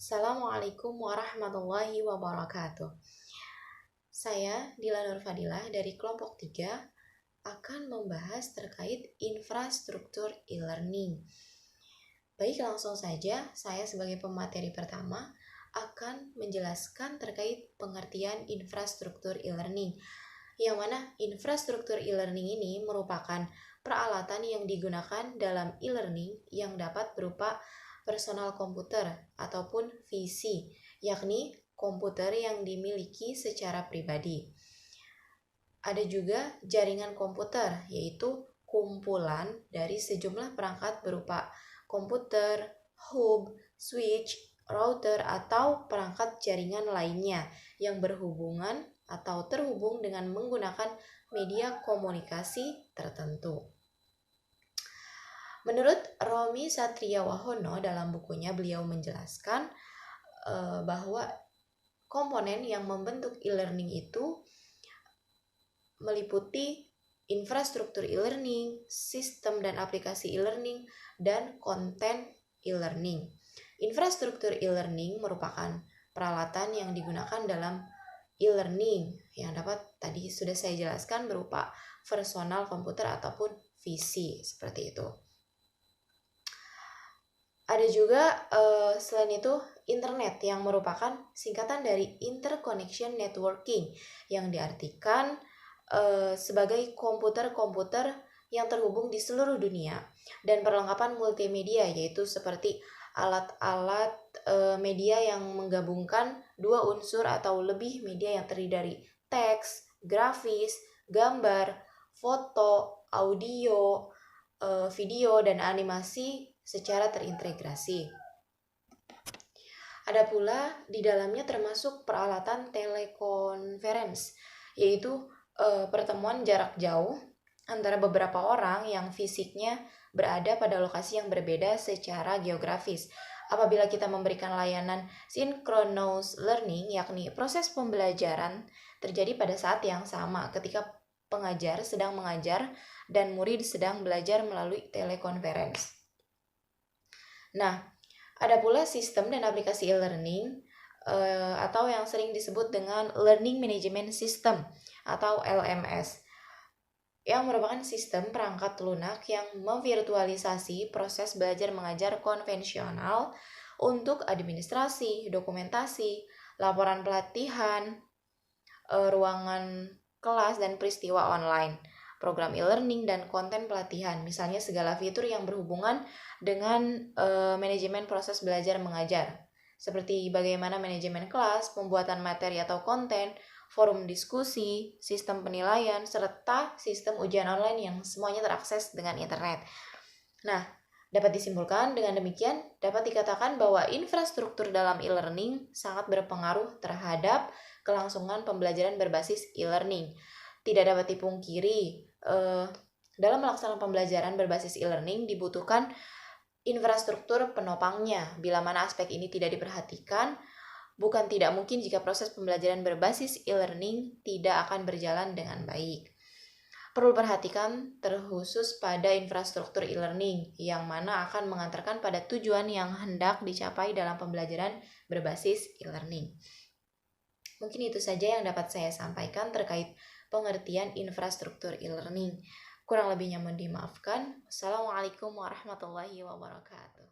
Assalamualaikum warahmatullahi wabarakatuh. Saya Dila Nur Fadilah dari kelompok 3 akan membahas terkait infrastruktur e-learning. Baik, langsung saja saya sebagai pemateri pertama akan menjelaskan terkait pengertian infrastruktur e-learning. Yang mana infrastruktur e-learning ini merupakan peralatan yang digunakan dalam e-learning yang dapat berupa personal komputer ataupun PC, yakni komputer yang dimiliki secara pribadi. Ada juga jaringan komputer, yaitu kumpulan dari sejumlah perangkat berupa komputer, hub, switch, router, atau perangkat jaringan lainnya yang berhubungan atau terhubung dengan menggunakan media komunikasi tertentu. Menurut Romi Satria Wahono dalam bukunya beliau menjelaskan bahwa komponen yang membentuk e-learning itu meliputi infrastruktur e-learning, sistem dan aplikasi e-learning, dan konten e-learning. Infrastruktur e-learning merupakan peralatan yang digunakan dalam e-learning yang dapat tadi sudah saya jelaskan berupa personal komputer ataupun PC seperti itu. Ada juga selain itu internet yang merupakan singkatan dari interconnection networking yang diartikan sebagai komputer-komputer yang terhubung di seluruh dunia dan perlengkapan multimedia yaitu seperti alat-alat media yang menggabungkan dua unsur atau lebih media yang terdiri dari teks, grafis, gambar, foto, audio, video, dan animasi secara terintegrasi. Ada pula di dalamnya termasuk peralatan telekonferensi, yaitu pertemuan jarak jauh antara beberapa orang yang fisiknya berada pada lokasi yang berbeda secara geografis. Apabila kita memberikan layanan synchronous learning, yakni proses pembelajaran terjadi pada saat yang sama ketika pengajar sedang mengajar dan murid sedang belajar melalui telekonferensi. Nah, ada pula sistem dan aplikasi e-learning atau yang sering disebut dengan Learning Management System atau LMS, yang merupakan sistem perangkat lunak yang memvirtualisasi proses belajar mengajar konvensional untuk administrasi, dokumentasi, laporan pelatihan, ruangan kelas, dan peristiwa online, program e-learning, dan konten pelatihan, misalnya segala fitur yang berhubungan dengan manajemen proses belajar mengajar, seperti bagaimana manajemen kelas, pembuatan materi atau konten, forum diskusi, sistem penilaian, serta sistem ujian online yang semuanya terakses dengan internet. Nah, dapat disimpulkan dengan demikian, dapat dikatakan bahwa infrastruktur dalam e-learning sangat berpengaruh terhadap kelangsungan pembelajaran berbasis e-learning. Tidak dapat dipungkiri, dalam melaksanakan pembelajaran berbasis e-learning dibutuhkan infrastruktur penopangnya. Bila mana aspek ini tidak diperhatikan, bukan tidak mungkin jika proses pembelajaran berbasis e-learning tidak akan berjalan dengan baik. Perlu perhatikan terkhusus pada infrastruktur e-learning yang mana akan mengantarkan pada tujuan yang hendak dicapai dalam pembelajaran berbasis e-learning. Mungkin itu saja yang dapat saya sampaikan terkait pengertian infrastruktur e-learning. Kurang lebihnya mohon dimaafkan. Wassalamualaikum warahmatullahi wabarakatuh.